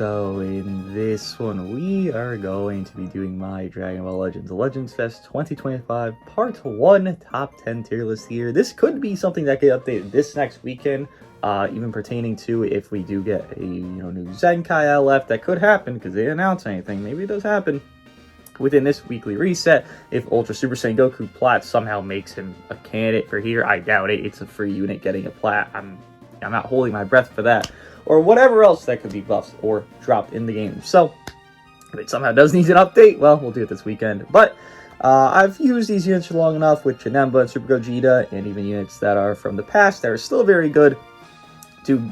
So in this one, we are going to be doing my Dragon Ball Legends Fest 2025 Part 1 Top 10 tier list here. This could be something that get updated this next weekend, even pertaining to if we do get a new Zenkai LF. That could happen because they didn't announce anything. Maybe it does happen within this weekly reset. If Ultra Super Saiyan Goku Plat somehow makes him a candidate for here, I doubt it. It's a free unit getting a Plat. I'm not holding my breath for that. Or whatever else that could be buffed or dropped in the game. So, if it somehow does need an update, well, we'll do it this weekend. But, I've used these units for long enough with Janemba and Super Gogeta, and even units that are from the past that are still very good to,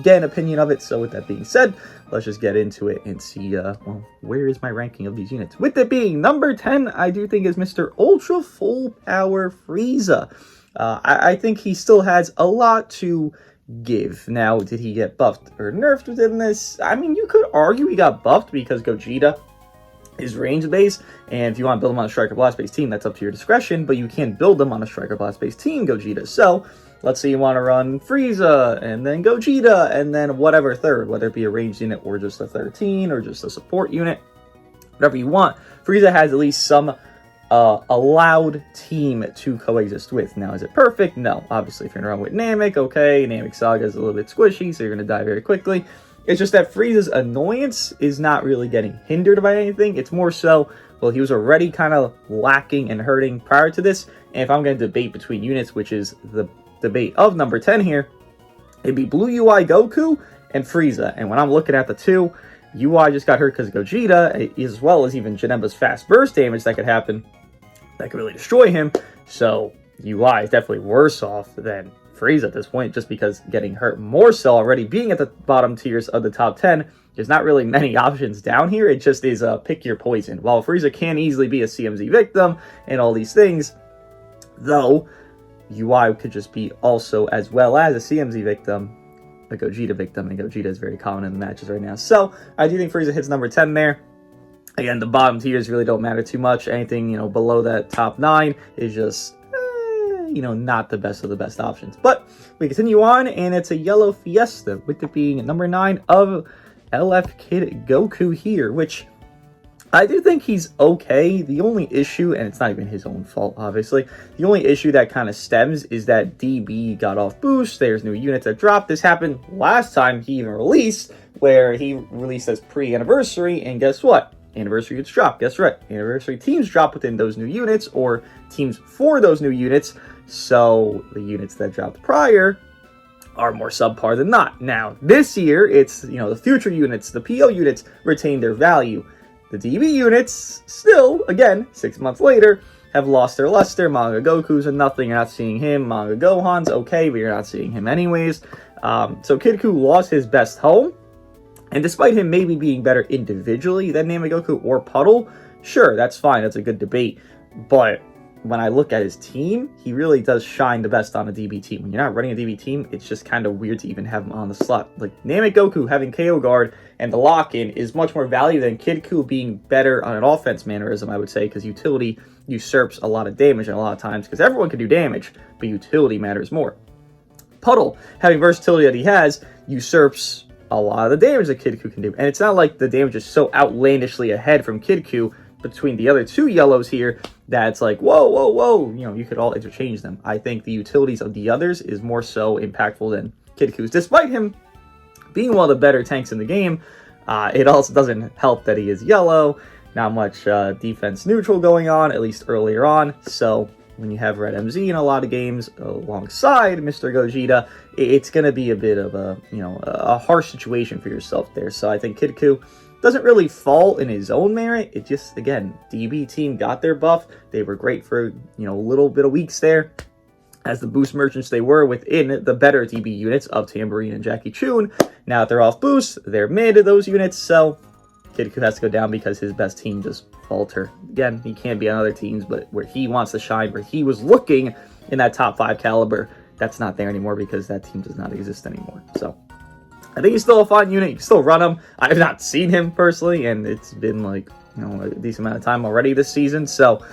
get an opinion of it. So, with that being said, let's just get into it and see, well, where is my ranking of these units? With it being number 10, I do think is Mr. Ultra Full Power Frieza. I think he still has a lot to give. Now, did he get buffed or nerfed within this? I mean, you could argue he got buffed because Gogeta is range based, and if you want to build him on a Striker Blast based team, that's up to your discretion, but you can't build him on a Striker Blast based team, Gogeta. So, let's say you want to run Frieza, and then Gogeta, and then whatever third, whether it be a ranged unit or just a 13, or just a support unit, whatever you want. Frieza has at least some allowed team to coexist with. Now, is it perfect? No. Obviously, if you're gonna run with Namek, okay, Namek Saga is a little bit squishy, so you're gonna die very quickly. It's just that Frieza's annoyance is not really getting hindered by anything. It's more so, well, he was already kind of lacking and hurting prior to this, and if I'm gonna debate between units, which is the debate of number 10 here, it'd be Blue UI Goku and Frieza. And when I'm looking at the two, UI just got hurt because of Gogeta, as well as even Janemba's fast burst damage that could happen. That could really destroy him. So UI is definitely worse off than Frieza at this point, just because getting hurt more so already being at the bottom tiers of the top 10. There's not really many options down here. It just is pick your poison. While Frieza can easily be a CMZ victim and all these things, though UI could just be also as well as a CMZ victim, a Gogeta victim, and Gogeta is very common in the matches right now. So I do think Frieza hits number 10 there. Again, the bottom tiers really don't matter too much. Anything, below that top 9 is just, not the best of the best options. But we continue on, and it's a yellow Fiesta, with it being number 9 of LF Kid Goku here, which I do think he's okay. The only issue, and it's not even his own fault, obviously, the only issue that kind of stems is that DB got off boost. There's new units that dropped. This happened last time he even released, where he released as pre-anniversary, and guess what? Anniversary gets dropped. Guess right. Anniversary teams drop within those new units, or teams for those new units. So the units that dropped prior are more subpar than not. Now, this year, it's, the future units, the PO units retain their value. The DB units, still, again, 6 months later, have lost their luster. Manga Goku's a nothing. You're not seeing him. Manga Gohan's okay, but you're not seeing him anyways. So Kid Goku lost his best home. And despite him maybe being better individually than Namek Goku or Puddle, sure, that's fine. That's a good debate. But when I look at his team, he really does shine the best on a DB team. When you're not running a DB team, it's just kind of weird to even have him on the slot. Like, Namek Goku having KO guard and the lock-in is much more value than Kid Goku being better on an offense mannerism, I would say, because utility usurps a lot of damage and a lot of times, because everyone can do damage, but utility matters more. Puddle, having versatility that he has, usurps a lot of the damage that Kid Goku can do. And it's not like the damage is so outlandishly ahead from Kid Goku between the other two yellows here that it's like, whoa, you could all interchange them. I think the utilities of the others is more so impactful than Kid Goku's. Despite him being one of the better tanks in the game, it also doesn't help that he is yellow. Not much defense neutral going on, at least earlier on. So when you have Red MZ in a lot of games alongside Mr. Gogeta, it's going to be a bit of a harsh situation for yourself there. So I think Kid Goku doesn't really fall in his own merit. It just, again, DB team got their buff. They were great for, a little bit of weeks there as the boost merchants they were within the better DB units of Tambourine and Jackie Chun. Now that they're off boost, they're mid to those units, so Kid Goku has to go down because his best team just falter. Again, he can't be on other teams, but where he wants to shine, where he was looking in that top 5 caliber, that's not there anymore because that team does not exist anymore. So I think he's still a fun unit. You can still run him. I have not seen him personally, and it's been like, a decent amount of time already this season. So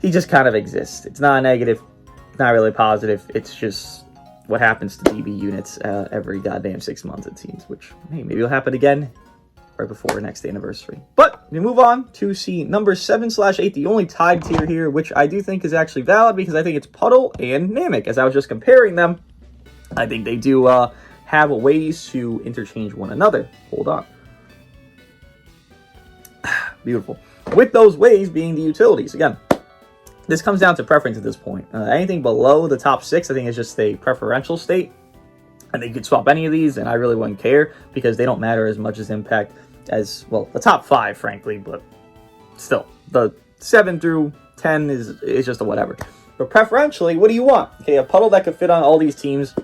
he just kind of exists. It's not a negative, not really positive. It's just what happens to DB units every goddamn 6 months, it seems, which, hey, maybe it'll happen again right before our next anniversary. But we move on to see number 7/8, the only tied tier here, which I do think is actually valid because I think it's Puddle and Namek. As I was just comparing them, I think they do have ways to interchange one another. Hold on. Beautiful. With those ways being the utilities. Again, this comes down to preference at this point. Anything below the top 6, I think, is just a preferential state. I think you could swap any of these, and I really wouldn't care because they don't matter as much as impact as, well, the top 5, frankly, but still, the 7 through 10 is just a whatever. But preferentially, what do you want? Okay, a Puddle that could fit on all these teams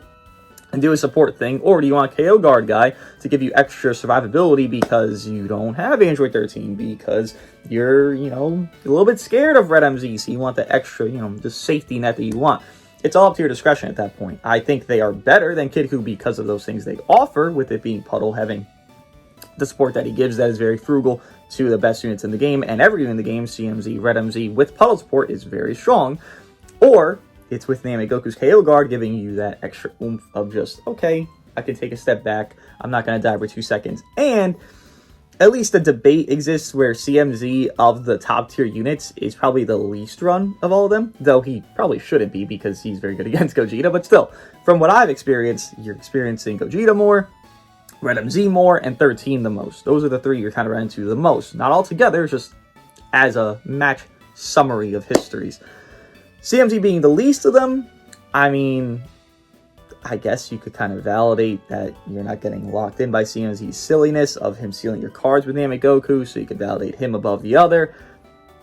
and do a support thing, or do you want a KO guard guy to give you extra survivability because you don't have Android 13, because you're, you know, a little bit scared of Red MZ, so you want the extra, you know, the safety net that you want. It's all up to your discretion at that point. I think they are better than Kidku because of those things they offer, with it being Puddle having the support that he gives that is very frugal to the best units in the game, and every unit in the game, CMZ, Red MZ, with Puddle support is very strong. Or it's with Namek Goku's KO guard giving you that extra oomph of just, okay, I can take a step back, I'm not going to die for 2 seconds. And at least the debate exists where CMZ of the top tier units is probably the least run of all of them, though he probably shouldn't be because he's very good against Gogeta. But still, from what I've experienced, you're experiencing Gogeta more, Red MZ more, and 13 the most. Those are the 3 you're kind of running into the most. Not all together, just as a match summary of histories. CMZ being the least of them, I mean, I guess you could kind of validate that you're not getting locked in by CMZ's silliness of him sealing your cards with Namek Goku, so you could validate him above the other.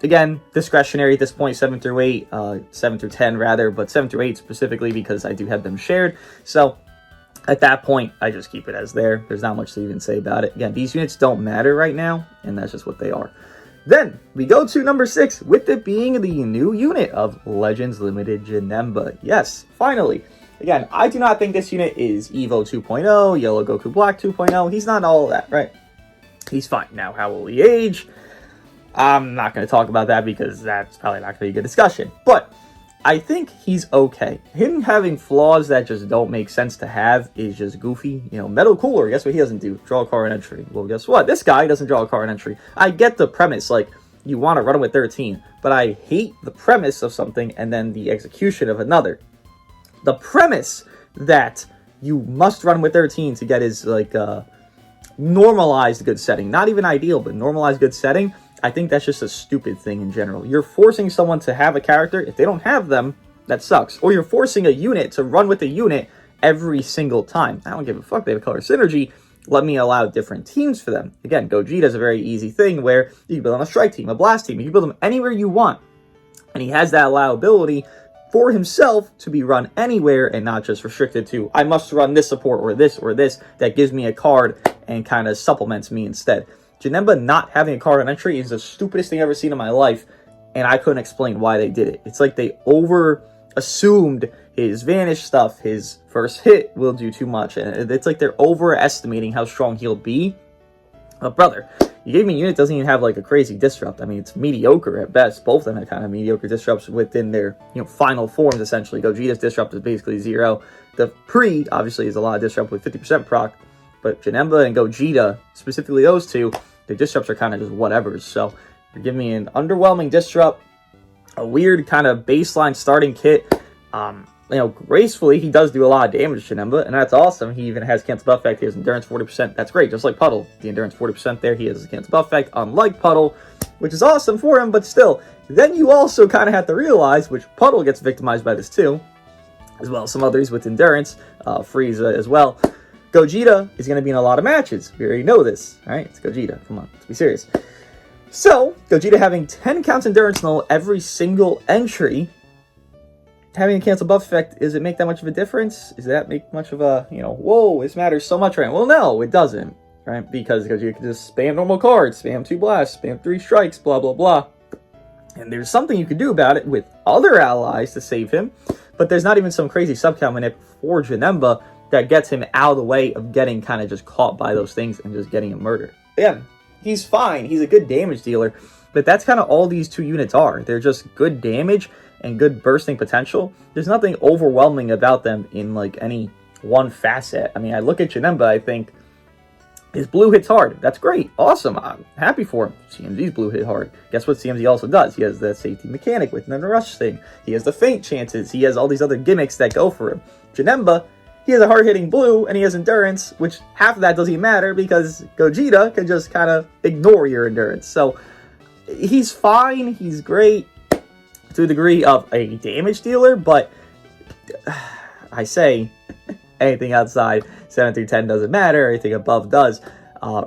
Again, discretionary at this point, 7 through 8, 7 through 10 rather, but 7 through 8 specifically because I do have them shared. So at that point, I just keep it as there. There's not much to even say about it. Again, these units don't matter right now, and that's just what they are. Then we go to number 6, with it being the new unit of Legends Limited Janemba. Yes, finally. Again, I do not think this unit is Evo 2.0, Yellow Goku Black 2.0. He's not all of that, right? He's fine. Now, how will he age? I'm not going to talk about that because that's probably not going to be a good discussion. But I think he's okay. Him having flaws that just don't make sense to have is just goofy. You know, Metal Cooler, guess what he doesn't do? Draw a card in entry. Well, guess what? This guy doesn't draw a card in entry. I get the premise, like, you want to run with 13, but I hate the premise of something and then the execution of another. The premise that you must run with 13 to get his, like, normalized good setting. Not even ideal, but normalized good setting. I think that's just a stupid thing in general. You're forcing someone to have a character. If they don't have them, that sucks. Or you're forcing a unit to run with a unit every single time. I don't give a fuck. They have a color synergy. Let me allow different teams for them. Again, Gogeta is a very easy thing where you can build on a strike team, a blast team. You can build them anywhere you want. And he has that allowability for himself to be run anywhere and not just restricted to, I must run this support or this that gives me a card and kind of supplements me instead. Janemba not having a card on entry is the stupidest thing I've ever seen in my life, and I couldn't explain why they did it. It's like they over-assumed his vanish stuff, his first hit will do too much, and it's like they're overestimating how strong he'll be. But brother, you gave me a unit that doesn't even have like a crazy disrupt. I mean, it's mediocre at best. Both of them have kind of mediocre disrupts within their, you know, final forms, essentially. Gogeta's disrupt is basically 0. The pre, obviously, is a lot of disrupt with 50% proc, but Janemba and Gogeta, specifically those two, their disrupts are kind of just whatevers. So you're giving me an underwhelming disrupt, a weird kind of baseline starting kit. You know, gracefully, he does do a lot of damage to Janemba, and that's awesome. He even has cancel buff effect. He has endurance 40%. That's great, just like Puddle. The endurance 40% there, he has a cancel buff effect, unlike Puddle, which is awesome for him, but still. Then you also kind of have to realize, which Puddle gets victimized by this too, as well as some others with endurance, Frieza as well. Gogeta is going to be in a lot of matches. We already know this, right? It's Gogeta. Come on, let's be serious. So, Gogeta having 10 counts endurance null every single entry, having a cancel buff effect, does it make that much of a difference? Does that make much of a, you know, whoa, this matters so much right now? Well, no, it doesn't, right? Because you can just spam normal cards, spam 2 blasts, spam 3 strikes, blah, blah, blah. And there's something you can do about it with other allies to save him, but there's not even some crazy subcount manip for Janemba that gets him out of the way of getting kind of just caught by those things and just getting him murdered. Again, he's fine. He's a good damage dealer. But that's kind of all these two units are. They're just good damage and good bursting potential. There's nothing overwhelming about them in like any one facet. I mean, I look at Janemba, I think his blue hits hard. That's great. Awesome. I'm happy for him. CMZ's blue hit hard. Guess what CMZ also does? He has the safety mechanic with the rush thing. He has the feint chances. He has all these other gimmicks that go for him. Janemba, he has a hard-hitting blue, and he has endurance, which half of that doesn't even matter because Gogeta can just kind of ignore your endurance. So he's fine. He's great to a degree of a damage dealer, but I say anything outside 7 through 10 doesn't matter. Anything above does.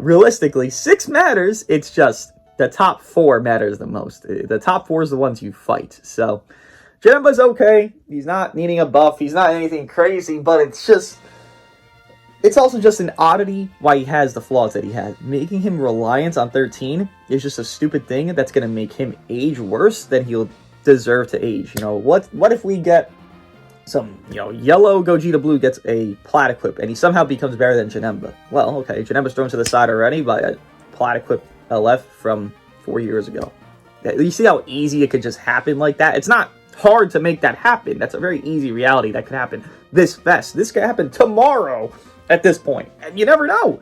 Realistically, 6 matters. It's just the top 4 matters the most. The top 4 is the ones you fight. So Janemba's okay. He's not needing a buff. He's not anything crazy, but it's also just an oddity why he has the flaws that he has. Making him reliant on 13 is just a stupid thing that's going to make him age worse than he'll deserve to age. You know, what if we get some, yellow Gogeta Blue gets a plat equip and he somehow becomes better than Janemba? Well, okay, Janemba's thrown to the side already by a plat equip LF from 4 years ago. You see how easy it could just happen like that? It's not hard to make that happen. That's a very easy reality that could happen this fast. This could happen tomorrow at this point, and you never know.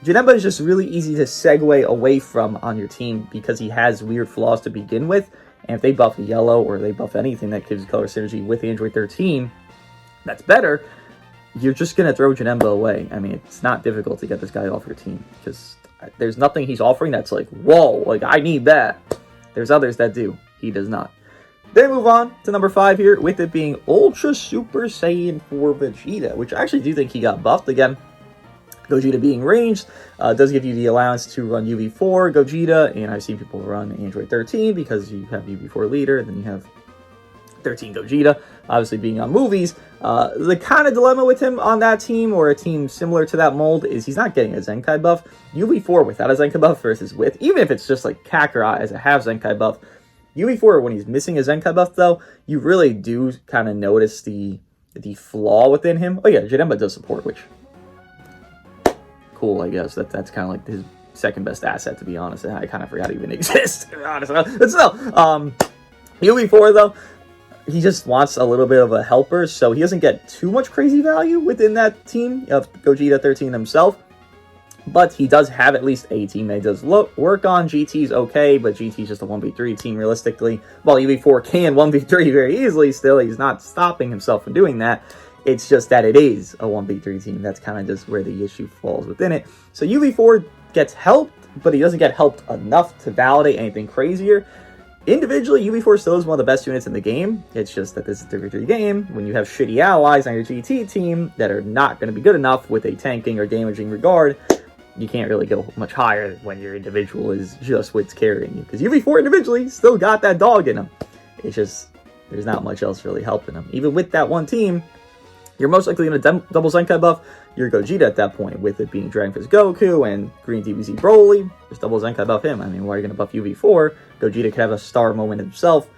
Janemba is just really easy to segue away from on your team because he has weird flaws to begin with, and if they buff yellow or they buff anything that gives color synergy with Android 13 that's better, you're just going to throw Janemba away. I mean, it's not difficult to get this guy off your team because there's nothing he's offering that's like, whoa, like I need that. There's others that do. He does not. Then move on to number 5 here, with it being Ultra Super Saiyan 4 Vegeta, which I actually do think he got buffed again. Gogeta being ranged does give you the allowance to run UV4 Gogeta, and I've seen people run Android 13 because you have UV4 leader, and then you have 13 Gogeta. Obviously being on movies, the kind of dilemma with him on that team, or a team similar to that mold, is he's not getting a Zenkai buff. UV4 without a Zenkai buff versus with, even if it's just like Kakarot as a half Zenkai buff, UV4, when he's missing a Zenkai buff, though, you really do kind of notice the flaw within him. Oh, yeah, Janemba does support, which... cool, I guess. That's kind of like his second best asset, to be honest. I kind of forgot he even exists, to be honest. But still, UV4, though, he just wants a little bit of a helper, so he doesn't get too much crazy value within that team of Gogeta 13 himself. But he does have at least a team that he does work on. GT's okay, but GT's just a 1v3 team realistically. While UV4 can 1v3 very easily still, he's not stopping himself from doing that. It's just that it is a 1v3 team. That's kind of just where the issue falls within it. So UV4 gets helped, but he doesn't get helped enough to validate anything crazier. Individually, UV4 still is one of the best units in the game. It's just that this is a 3v3 game. When you have shitty allies on your GT team that are not going to be good enough with a tanking or damaging regard, you can't really go much higher when your individual is just what's carrying you. Because UV4 individually still got that dog in him. It's just, there's not much else really helping him. Even with that one team, you're most likely going to double Zenkai buff your Gogeta at that point, with it being Dragon Fist Goku and Green DBZ Broly. Just double Zenkai buff him. I mean, why are you going to buff UV4? Gogeta could have a star moment himself.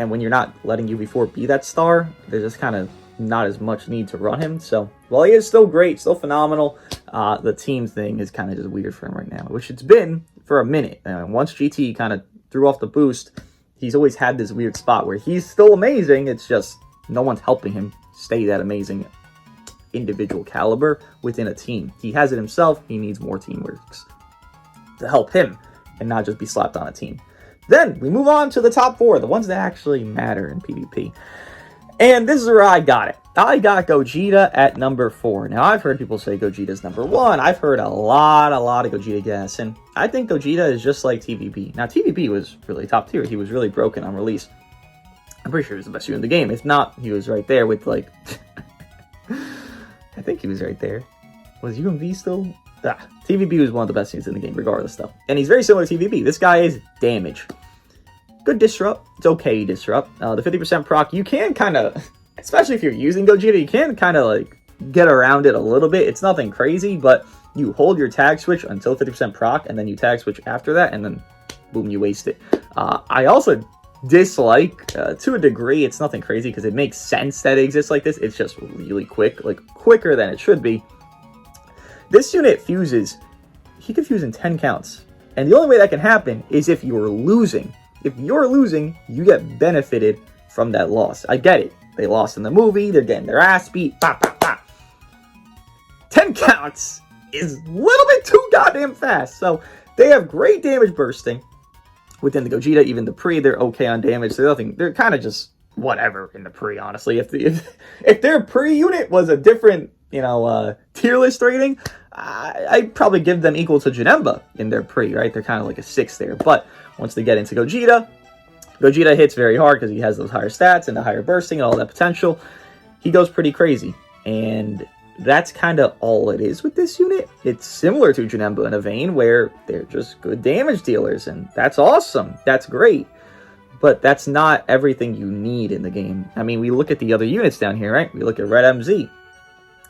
And when you're not letting UV4 be that star, there's just kind of not as much need to run him. So while he is still great, still phenomenal, the team thing is kind of just weird for him right now, which it's been for a minute. Once GT kind of threw off the boost, he's always had this weird spot where he's still amazing. It's just no one's helping him stay that amazing individual caliber within a team. He has it himself. He needs more teamworks to help him and not just be slapped on a team. Then we move on to the top 4, the ones that actually matter in PvP. And this is where I got it. I got Gogeta at number 4. Now, I've heard people say Gogeta's number 1. I've heard a lot of Gogeta gas. And I think Gogeta is just like TVB. Now, TVB was really top tier. He was really broken on release. I'm pretty sure he was the best unit in the game. If not, he was right there with, like... I think he was right there. Was UMV still? TVB was one of the best units in the game, regardless, though. And he's very similar to TVB. This guy is damage. Good disrupt. It's okay disrupt. The 50% proc, you can kind of, especially if you're using Gogeta, you can kind of like get around it a little bit. It's nothing crazy, but you hold your tag switch until 50% proc, and then you tag switch after that, and then boom, you waste it. I also dislike, to a degree, it's nothing crazy because it makes sense that it exists like this. It's just really quick, like quicker than it should be. This unit fuses, he could fuse in 10 counts. And the only way that can happen is if you're losing. If you're losing, you get benefited from that loss. I get it. They lost in the movie. They're getting their ass beat. Bah, bah, bah. 10 counts is a little bit too goddamn fast. So they have great damage bursting within the Gogeta. Even the pre, they're okay on damage. They're kind of just whatever in the pre, honestly. If their pre unit was a different, tier list rating, I'd probably give them equal to Janemba in their pre, right? They're kind of like a 6 there. But once they get into Gogeta hits very hard because he has those higher stats and the higher bursting and all that potential. He goes pretty crazy. And that's kind of all it is with this unit. It's similar to Janemba in a vein where they're just good damage dealers. And that's awesome. That's great. But that's not everything you need in the game. I mean, we look at the other units down here, right? We look at Red MZ.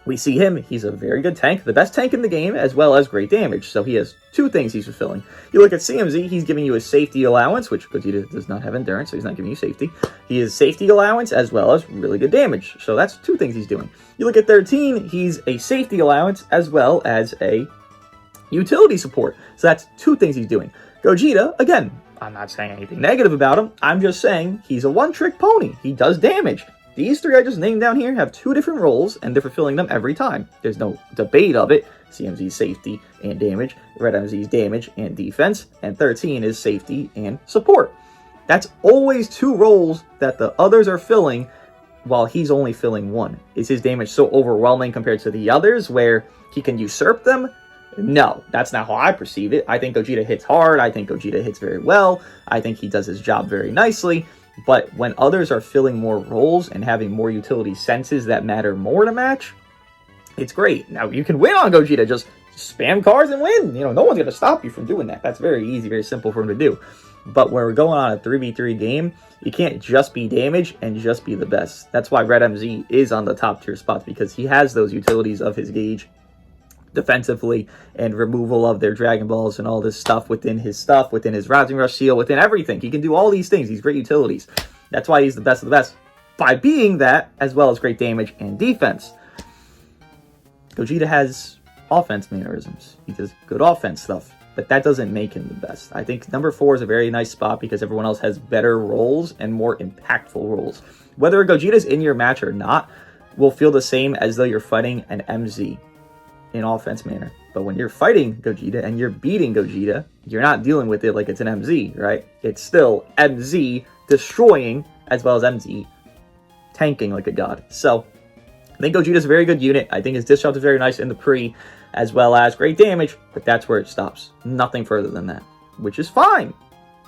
We see him, he's a very good tank, the best tank in the game, as well as great damage. So he has 2 things he's fulfilling. You look at CMZ, he's giving you a safety allowance, which Gogeta does not have endurance, so he's not giving you safety. He has safety allowance, as well as really good damage. So that's 2 things he's doing. You look at 13, he's a safety allowance, as well as a utility support. So that's 2 things he's doing. Gogeta, again, I'm not saying anything negative about him. I'm just saying he's a one-trick pony. He does damage. These 3 I just named down here have 2 different roles, and they're fulfilling them every time. There's no debate of it. CMZ's safety and damage, Red MZ's damage and defense, and 13 is safety and support. That's always 2 roles that the others are filling, while he's only filling 1. Is his damage so overwhelming compared to the others, where he can usurp them? No, that's not how I perceive it. I think Gogeta hits hard. I think Gogeta hits very well. I think he does his job very nicely. But when others are filling more roles and having more utility senses that matter more to match, it's great. Now, you can win on Gogeta. Just spam cards and win. No one's going to stop you from doing that. That's very easy, very simple for him to do. But when we're going on a 3v3 game, you can't just be damage and just be the best. That's why Red MZ is on the top tier spots, because he has those utilities of his gauge defensively and removal of their Dragon Balls and all this stuff, within his Rising Rush seal, within everything. He can do all these things. He's great utilities. That's why he's the best of the best, by being that, as well as great damage and defense. Gogeta has offense mannerisms. He does good offense stuff, but that doesn't make him the best. I think number 4 is a very nice spot because everyone else has better roles and more impactful roles. Whether Gogeta's in your match or not will feel the same as though you're fighting an MZ in offense manner. But when you're fighting Gogeta and you're beating Gogeta, you're not dealing with it like it's an MZ, right? It's still MZ destroying, as well as MZ tanking like a god. So I think Gogeta's a very good unit. I think his disrupt is very nice in the pre, as well as great damage, but that's where it stops. Nothing further than that, which is fine.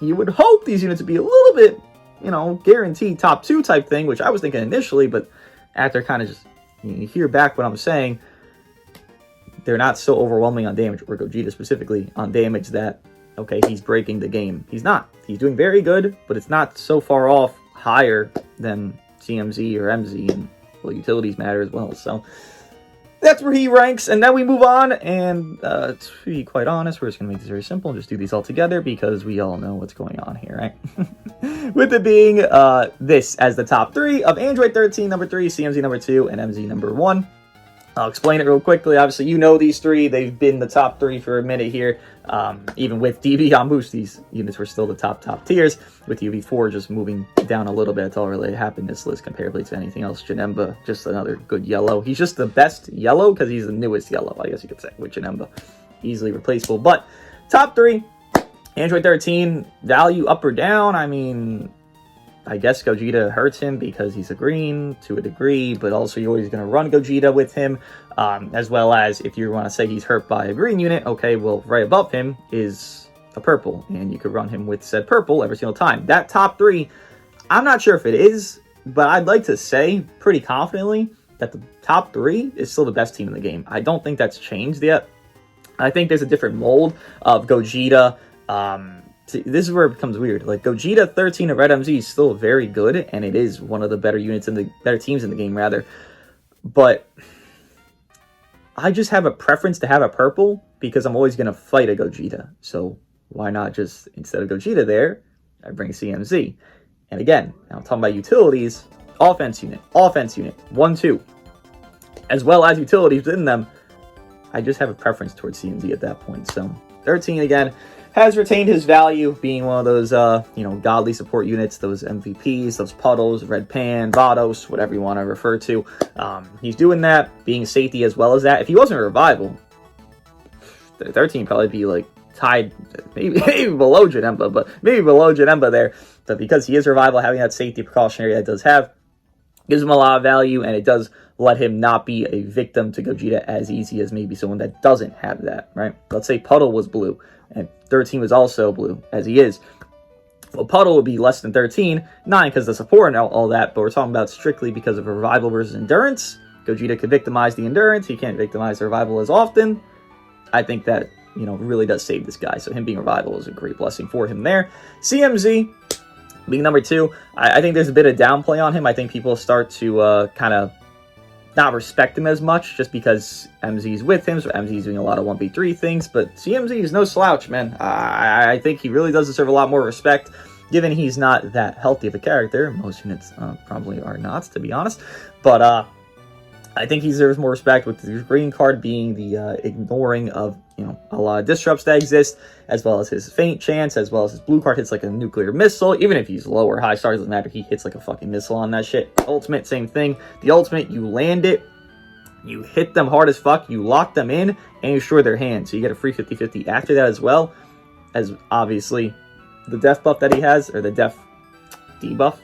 You would hope these units would be a little bit, guaranteed top 2 type thing, which I was thinking initially, but after kind of just, you hear back what I'm saying, they're not so overwhelming on damage, or Gogeta specifically on damage, that, okay, he's breaking the game. He's not. He's doing very good, but it's not so far off higher than CMZ or MZ, and, well, utilities matter as well. So that's where he ranks, and then we move on, and to be quite honest, we're just going to make this very simple and just do these all together, because we all know what's going on here, right? With it being this as the top 3 of Android 13, number 3, CMZ number 2, and MZ number 1. I'll explain it real quickly. Obviously, these 3. They've been the top 3 for a minute here. Even with DB on boost, these units were still the top tiers. With UV4 just moving down a little bit. That's all really happened in this list comparatively to anything else. Janemba, just another good yellow. He's just the best yellow because he's the newest yellow, I guess you could say, with Janemba. Easily replaceable. But top 3, Android 13, value up or down? I mean, I guess Gogeta hurts him because he's a green to a degree, but also you're always going to run Gogeta with him, as well as if you want to say he's hurt by a green unit, okay, well, right above him is a purple, and you could run him with said purple every single time. That top 3, I'm not sure if it is, but I'd like to say pretty confidently that the top 3 is still the best team in the game. I don't think that's changed yet. I think there's a different mold of Gogeta. This is where it becomes weird. Like, Gogeta 13 of Red MZ is still very good, and it is one of the better units better teams in the game, rather. But I just have a preference to have a purple because I'm always going to fight a Gogeta. So why not just, instead of Gogeta there, I bring CMZ. And again, now I'm talking about utilities, offense unit, 1, 2, as well as utilities within them. I just have a preference towards CMZ at that point. So 13 again. has retained his value, being one of those, godly support units, those MVPs, those Puddles, Red Pan, Vados, whatever you want to refer to. He's doing that, being safety as well as that. If he wasn't a revival, 13 probably be like tied, maybe below Janemba, but maybe below Janemba there. But because he is a revival, having that safety precautionary that does have, gives him a lot of value, and it does let him not be a victim to Gogeta as easy as maybe someone that doesn't have that, right? Let's say Puddle was blue, and 13 was also blue, as he is. Well, Puddle would be less than 13, 9 because the support and all that, but we're talking about strictly because of revival versus endurance. Gogeta could victimize the endurance, he can't victimize the revival as often. I think that, really does save this guy, so him being revival is a great blessing for him there. CMZ being number 2, I think there's a bit of downplay on him. I think people start to kind of not respect him as much just because MZ's with him, so MZ's doing a lot of 1v3 things, but CMZ is no slouch, man. I think he really does deserve a lot more respect, given he's not that healthy of a character. Most units probably are not, to be honest, but I think he deserves more respect, with the green card being the ignoring of, a lot of disrupts that exist, as well as his feint chance, as well as his blue card hits like a nuclear missile. Even if he's low or high stars, doesn't matter. He hits like a fucking missile on that shit. Ultimate, same thing. The ultimate, you land it, you hit them hard as fuck, you lock them in, and you destroy their hand. So you get a free 50-50 after that, as well as obviously the death buff that he has, or the death debuff.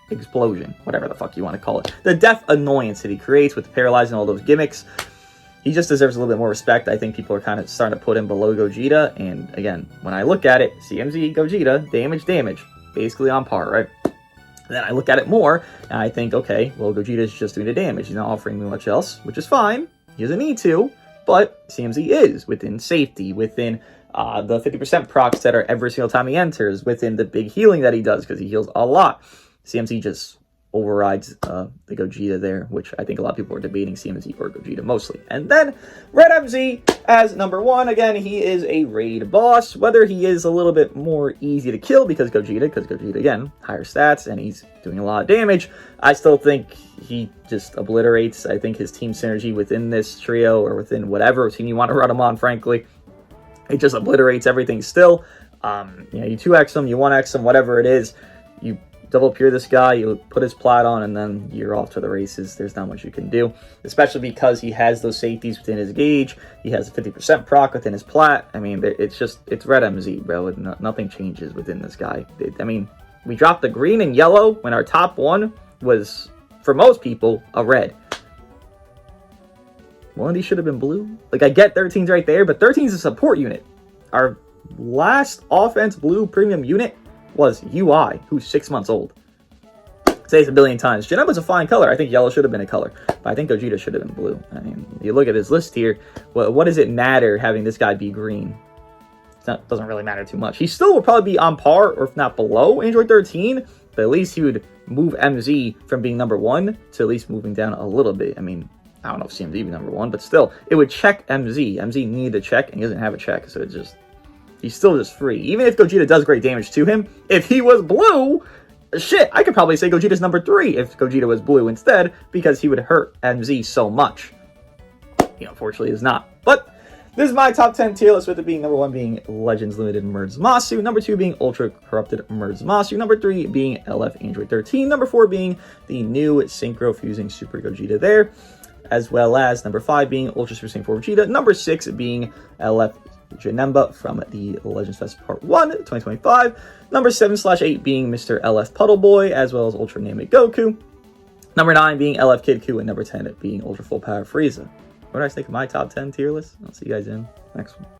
Explosion, whatever the fuck you want to call it. The death annoyance that he creates with the paralyzing all those gimmicks. He just deserves a little bit more respect. I think people are kind of starting to put him below Gogeta. And again, when I look at it, CMZ, Gogeta, damage, basically on par, right? Then I look at it more, and I think, okay, well, Gogeta's just doing the damage. He's not offering me much else, which is fine. He doesn't need to, but CMZ is within safety, within the 50% procs that are every single time he enters, within the big healing that he does, because he heals a lot. CMZ just overrides the Gogeta there, which I think a lot of people are debating CMZ or Gogeta mostly. And then Red MZ as number 1. Again, he is a raid boss. Whether he is a little bit more easy to kill because Gogeta, again, higher stats, and he's doing a lot of damage, I still think he just obliterates, I think, his team synergy within this trio, or within whatever team you want to run him on, frankly. It just obliterates everything still. You 2x him, you 1x him, whatever it is, you double pure this guy, you put his plat on, and then you're off to the races. There's not much you can do, especially because he has those safeties within his gauge. He has a 50% proc within his plat. I mean, it's Red MZ, bro. Nothing changes within this guy. We dropped the green and yellow when our top 1 was, for most people, a red. One of these should have been blue. Like, I get 13's right there, but 13's a support unit. Our last offense blue premium unit was UI, who's 6 months old. Say it a billion times. Janemba's a fine color. I think yellow should have been a color, but I think Gogeta should have been blue. I mean, you look at his list here, what does it matter having this guy be green? It doesn't really matter too much. He still will probably be on par, or if not below, Android 13, but at least he would move MZ from being number 1 to at least moving down a little bit. I mean, I don't know if CMZ would be number 1, but still, it would check MZ. MZ needed a check, and he doesn't have a check, so it's just... He's still just free. Even if Gogeta does great damage to him, if he was blue, shit, I could probably say Gogeta's number 3 if Gogeta was blue instead, because he would hurt MZ so much. Unfortunately, is not. But this is my top 10 tier list, with it being number 1 being Legends Limited Merz Masu, number 2 being Ultra Corrupted Merz Masu, number 3 being LF Android 13, number 4 being the new Synchro Fusing Super Gogeta there, as well as number 5 being Ultra Super Saiyan 4 Vegeta, number 6 being LF Janemba from the Legends Fest Part 1, 2025. Number 7/8 being Mr. LF Puddle Boy, as well as Ultra Namek Goku. Number 9 being LF Kid Ku, and number 10 being Ultra Full Power Frieza. What do I think of my top 10 tier list? I'll see you guys in the next one.